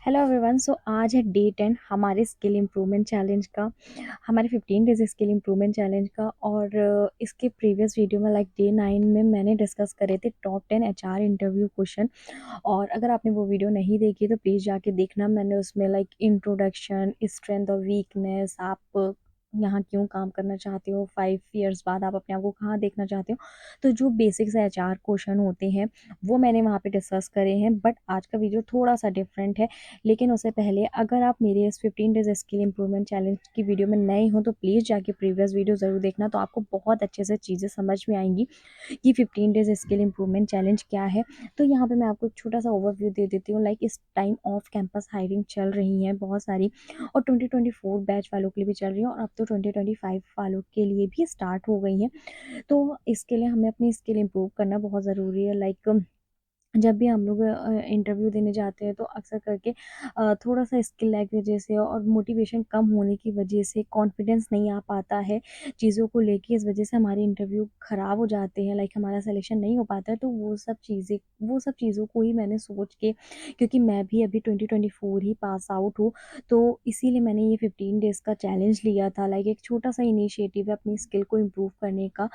Hello everyone. सो आज है day 10 हमारे स्किल इम्प्रूवमेंट चैलेंज का, हमारे 15 डेज स्किल इम्प्रूवमेंट चैलेंज का। और इसके प्रीवियस वीडियो में लाइक डे 9 में मैंने डिस्कस करे थे टॉप 10 एचआर इंटरव्यू क्वेश्चन। और अगर आपने वो वीडियो नहीं देखी तो प्लीज़ जाके देखना। मैंने उसमें लाइक इंट्रोडक्शन, स्ट्रेंथ और वीकनेस, आप यहाँ क्यों काम करना चाहते हो, 5 ईयर्स बाद आप अपने आप को कहाँ देखना चाहते हो, तो जो बेसिक्स एचआर क्वेश्चन होते हैं वो मैंने वहाँ पे डिस्कस करे हैं। बट आज का वीडियो थोड़ा सा डिफरेंट है। लेकिन उससे पहले अगर आप मेरे इस 15 डेज स्किल इंप्रूवमेंट चैलेंज की वीडियो में नए हो तो प्लीज़ जाके प्रीवियस वीडियो ज़रूर देखना, तो आपको बहुत अच्छे से चीज़ें समझ में आएंगी कि 15 डेज स्किल इंप्रूवमेंट चैलेंज क्या है। तो यहाँ पे मैं आपको एक छोटा सा ओवरव्यू दे देती हूँ। लाइक इस टाइम ऑफ कैंपस हायरिंग चल रही है बहुत सारी, और 2024 बैच वालों के लिए भी चल रही है, और अब तो 2025 वालों के लिए भी स्टार्ट हो गई है। तो इसके लिए हमें अपनी स्किल इम्प्रूव करना बहुत ज़रूरी है। लाइक जब भी हम लोग इंटरव्यू देने जाते हैं तो अक्सर करके थोड़ा-सा स्किल लैग की वजह से और मोटिवेशन कम होने की वजह से कॉन्फिडेंस नहीं आ पाता है चीज़ों को लेके। इस वजह से हमारे इंटरव्यू ख़राब हो जाते हैं, लाइक हमारा सिलेक्शन नहीं हो पाता है। तो वो सब चीज़ों को ही मैंने सोच के, क्योंकि मैं भी अभी 2024 ही पास आउट हूँ, तो इसीलिए मैंने ये 15 डेज़ का चैलेंज लिया था। लाइक एक छोटा-सा इनिशिएटिव है अपनी स्किल को इम्प्रूव करने का।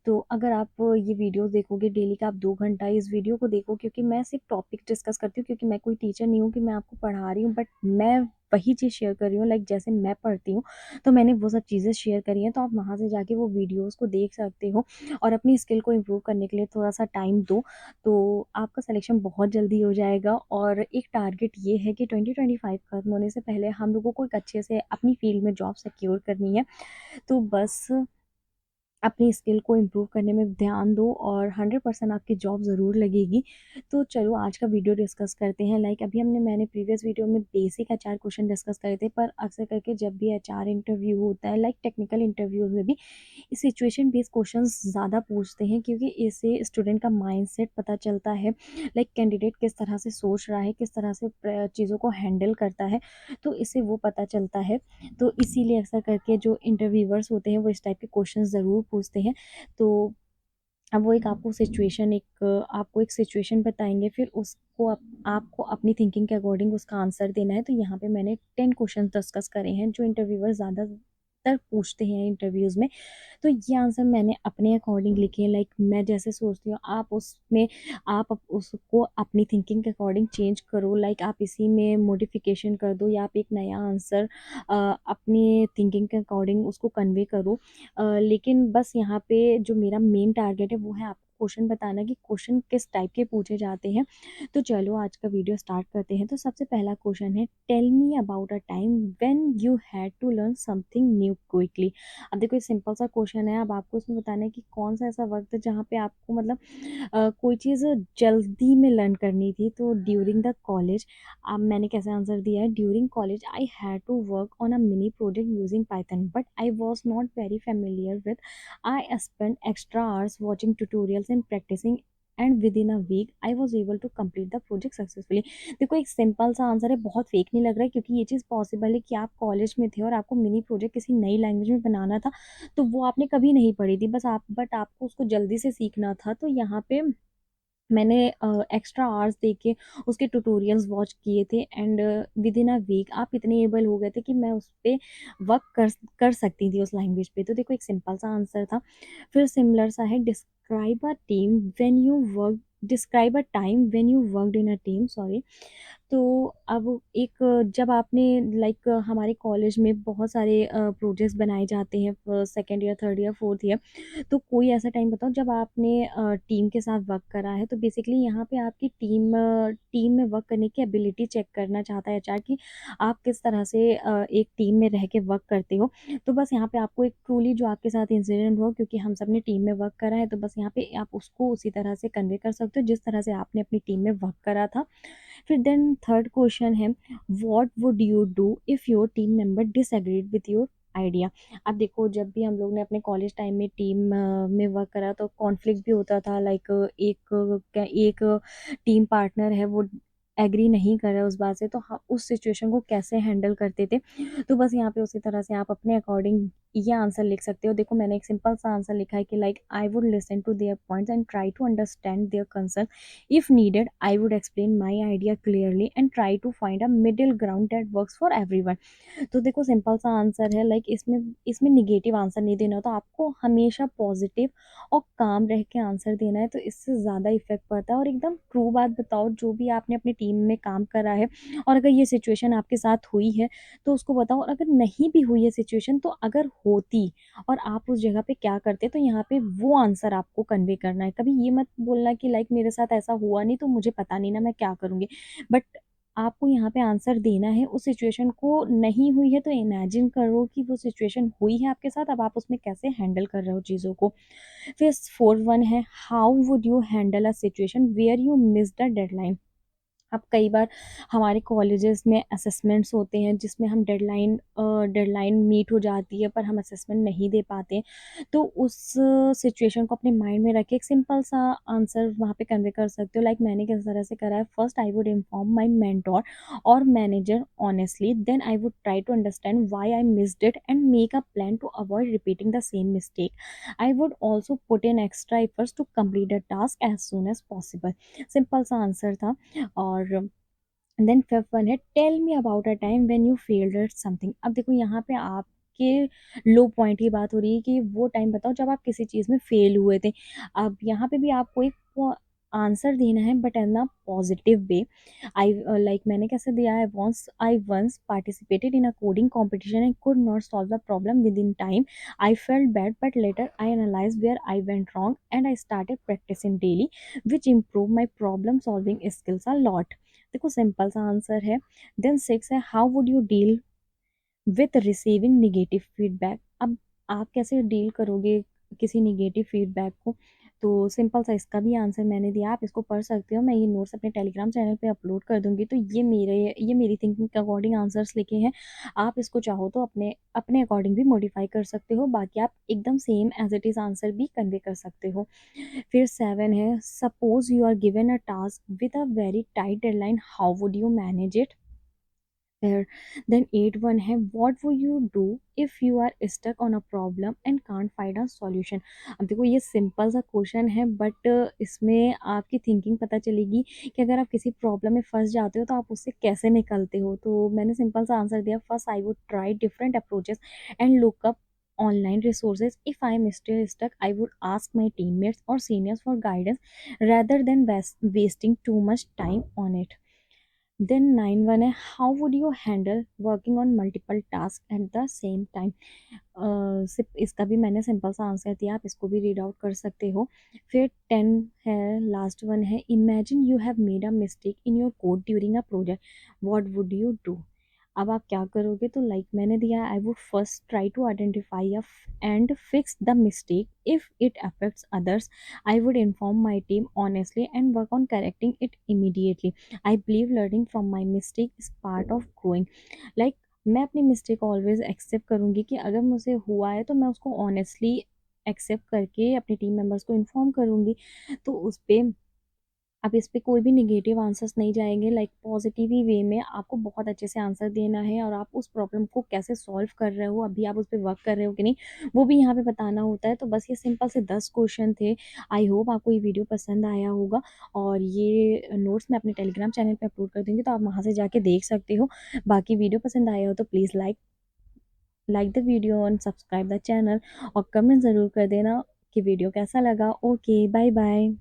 तो अगर आप ये वीडियोस देखोगे डेली का, आप 2 घंटा इस वीडियो को देखो, क्योंकि मैं सिर्फ टॉपिक डिस्कस करती हूँ, क्योंकि मैं कोई टीचर नहीं हूँ कि मैं आपको पढ़ा रही हूँ, बट मैं वही चीज़ शेयर कर रही हूँ। लाइक जैसे मैं पढ़ती हूँ तो मैंने वो सब चीज़ें शेयर करी हैं, तो आप वहाँ से जाके वो वीडियोस को देख सकते हो और अपनी स्किल को इम्प्रूव करने के लिए थोड़ा-सा टाइम दो, तो आपका सिलेक्शन बहुत जल्दी हो जाएगा। और एक टारगेट ये है कि 2025 खत्म होने से पहले हम लोगों को एक अच्छे से अपनी फील्ड में जॉब सिक्योर करनी है। तो बस अपनी स्किल को इम्प्रूव करने में ध्यान दो और 100% आपकी जॉब ज़रूर लगेगी। तो चलो आज का वीडियो डिस्कस करते हैं। लाइक अभी मैंने प्रीवियस वीडियो में बेसिक एचआर क्वेश्चन डिस्कस करे थे, पर अक्सर करके जब भी एचआर इंटरव्यू होता है, लाइक टेक्निकल इंटरव्यूज़ में भी सिचुएशन बेस्ड क्वेश्चंस ज़्यादा पूछते हैं, क्योंकि इससे स्टूडेंट का माइंडसेट पता चलता है। लाइक कैंडिडेट किस तरह से सोच रहा है, किस तरह से चीज़ों को हैंडल करता है, तो इससे वो पता चलता है। तो इसीलिए अक्सर करके जो इंटरव्यूअर्स होते हैं वो इस टाइप के क्वेश्चन ज़रूर पूछते हैं। तो अब वो एक आपको एक सिचुएशन बताएँगे, फिर उसको आपको अपनी थिंकिंग के अकॉर्डिंग उसका आंसर देना है। तो यहाँ पे मैंने 10 क्वेश्चन डिस्कस करे हैं जो इंटरव्यूअर ज़्यादातर पूछते हैं इंटरव्यूज़ में। तो ये आंसर मैंने अपने अकॉर्डिंग लिखे हैं। लाइक मैं जैसे सोचती हूँ आप उसको अपनी थिंकिंग के अकॉर्डिंग चेंज करो। लाइक आप इसी में मॉडिफिकेशन कर दो, या आप एक नया आंसर अपनी थिंकिंग के अकॉर्डिंग उसको कन्वे करो। लेकिन बस यहाँ पे जो मेरा मेन टारगेट है वो है आपको क्वेश्चन बताना कि क्वेश्चन किस टाइप के पूछे जाते हैं। तो चलो आज का वीडियो स्टार्ट करते हैं। तो सबसे पहला क्वेश्चन है, tell me about a time when you had to learn something new quickly. अब देखो ये सिंपल सा क्वेश्चन है। अब आपको उसमें बताना है कि कौन सा ऐसा वक्त है जहाँ पे आपको मतलब कोई चीज़ जल्दी में लर्न करनी थी। तो ड्यूरिंग द कॉलेज। अब मैंने कैसे आंसर दिया है, during college I had to work on a mini project using Python but I was not very familiar with. I spend extra hours watching tutorials and practising and within a week I was able to complete the project successfully. देखो एक simple सा answer है, बहुत fake नहीं लग रहा है, क्योंकि ये चीज़ पॉसिबल है कि आप कॉलेज में थे और आपको मिनी प्रोजेक्ट किसी नई लैंग्वेज में बनाना था, तो वो आपने कभी नहीं पढ़ी थी, बट आपको उसको जल्दी से सीखना था। तो यहाँ पे मैंने एक्स्ट्रा आवर्स दे के उसके ट्यूटोरियल्स वॉच किए थे, and within a week आप इतने एबल हो गए थे कि मैं उस पे वर्क कर सकती थी उस लैंग्वेज पे। तो देखो एक सिंपल सा आंसर था। फिर सिमिलर सा है, describe a time when you worked in a team, sorry. तो अब एक जब आपने लाइक हमारे कॉलेज में बहुत सारे प्रोजेक्ट्स बनाए जाते हैं second year, third year, fourth year. तो कोई ऐसा टाइम बताओ जब आपने टीम के साथ वर्क करा है। तो बेसिकली यहाँ पे आपकी टीम में वर्क करने की एबिलिटी चेक करना चाहता है एचआर, कि आप किस तरह से एक टीम में रह के वर्क करते हो। तो बस यहाँ पे आपको एक ट्रूली जो आपके साथ इंसिडेंट हो, क्योंकि हम सब ने टीम में वर्क करा है, तो बस यहाँ पे आप उसको उसी तरह से कन्वे कर सकते हो जिस तरह से आपने अपनी टीम में वर्क करा था। फिर देन थर्ड क्वेश्चन है, what would you do if your team member disagreed with your idea. अब देखो जब भी हम लोग ने अपने कॉलेज टाइम में टीम में वर्क करा तो कॉन्फ्लिक्ट भी होता था। लाइक एक टीम पार्टनर है वो एग्री नहीं कर रहा है उस बात से, तो उस सिचुएशन को कैसे हैंडल करते थे। तो बस यहाँ पे उसी तरह से आप अपने अकॉर्डिंग ये आंसर लिख सकते हो। देखो मैंने एक सिंपल सा आंसर लिखा है कि like I would listen to their points and try to understand their concern. If needed I would explain my idea clearly and try to find a middle ground that works for everyone. तो देखो simple सा answer है, like इसमें इसमें negative answer नहीं देना होता, आपको हमेशा पॉजिटिव और काम रह के आंसर देना है, तो इससे ज़्यादा इफेक्ट पड़ता है। और एकदम ट्रू बात बताओ, जो भी आपने अपनी टीम में काम करा है और अगर ये सिचुएशन आपके साथ हुई है तो उसको बताओ, और अगर नहीं भी हुई है सिचुएशन तो अगर होती और आप उस जगह पे क्या करते, तो यहाँ पे वो आंसर आपको कन्वे करना है। कभी ये मत बोलना कि लाइक मेरे साथ ऐसा हुआ नहीं तो मुझे पता नहीं ना मैं क्या करूँगी, बट आपको यहाँ पे आंसर देना है। उस सिचुएशन को नहीं हुई है तो इमेजिन करो कि वो सिचुएशन हुई है आपके साथ, अब आप उसमें कैसे हैंडल कर रहे हो चीज़ों को। फिर फोर्थ वन है, how would you handle a situation where you miss the deadline. अब कई बार हमारे कॉलेजेस में असेसमेंट्स होते हैं जिसमें हम डेडलाइन मीट हो जाती है पर हम असेसमेंट नहीं दे पाते हैं। तो उस सिचुएशन को अपने माइंड में रख के एक सिंपल सा आंसर वहाँ पे कन्वे कर सकते हो। लाइक मैंने किस तरह से करा है, first I would inform my mentor और manager honestly, then I would try to understand why I missed it and make a plan to avoid repeating the same mistake. I would also put in extra efforts to complete the task as soon as possible. Simple सा answer था। और then fifth one है, tell me about a time when you failed at something. अब देखो यहाँ पे आपके लो point की बात हो रही है कि वो टाइम बताओ जब आप किसी चीज़ में फेल हुए थे। अब यहाँ पे भी आपको एक आंसर देना है but in a positive way. I like मैंने कैसे दिया है, once participated in a coding competition and could not solve the problem within time. I felt bad but later I analyse where I went wrong and I started practising daily which improve my problem solving skills a lot. देखो simple सा answer है। Then six है, how would you deal with receiving negative feedback. अब आप कैसे deal करोगे किसी negative feedback को। तो सिंपल सा इसका भी आंसर मैंने दिया, आप इसको पढ़ सकते हो। मैं ये नोट्स अपने टेलीग्राम चैनल पे अपलोड कर दूंगी। तो ये मेरी थिंकिंग के अकॉर्डिंग आंसर्स लिखे हैं। आप इसको चाहो तो अपने अपने अकॉर्डिंग भी मॉडिफाई कर सकते हो, बाकी आप एकदम same as it is answer भी कन्वे कर सकते हो। फिर सेवन है, suppose you are given a task with a very tight deadline, how would you manage it. There. Then 8 one है, what would you do if you are stuck on a problem and can't find a solution। अब देखो ये simple सा question है but इसमें आपकी thinking पता चलेगी कि अगर आप किसी प्रॉब्लम में फंस जाते हो तो आप उससे कैसे निकलते हो। तो मैंने सिंपल सा आंसर दिया, first I would try different approaches and look up online resources. If I am still stuck, I would ask my teammates or seniors for guidance rather than wasting too much time on it. Then 9 1 है, how would you handle working on multiple task at the same time. सिर्फ इसका भी मैंने simple सा answer दिया, आप इसको भी रीड आउट कर सकते हो। फिर 10 है, लास्ट वन है, imagine you have made a mistake in your code during a project, what would you do. अब आप क्या करोगे, तो लाइक मैंने दिया, I would first try to identify and fix the mistake if it affects others. I would inform my team honestly and work on correcting it immediately. I believe learning from my mistake is part of growing. Like मैं अपनी mistake always accept करूँगी कि अगर मुझसे हुआ है तो मैं उसको ऑनेस्टली एक्सेप्ट करके अपने टीम मेंबर्स को इन्फॉर्म करूँगी। तो उस पर अब इस पे कोई भी नेगेटिव आंसर्स नहीं जाएंगे, लाइक पॉजिटिव ही वे में आपको बहुत अच्छे से आंसर देना है और आप उस प्रॉब्लम को कैसे सॉल्व कर रहे हो, अभी आप उस पर वर्क कर रहे हो कि नहीं, वो भी यहाँ पे बताना होता है। तो बस ये सिंपल से 10 क्वेश्चन थे। आई होप आपको ये वीडियो पसंद आया होगा और ये नोट्स मैं अपने टेलीग्राम चैनल पे अपलोड कर दूँगी, तो आप वहाँ से जाके देख सकते हो। बाकी वीडियो पसंद आया हो तो please like the video and subscribe the channel और कमेंट ज़रूर कर देना कि वीडियो कैसा लगा। Okay, bye bye.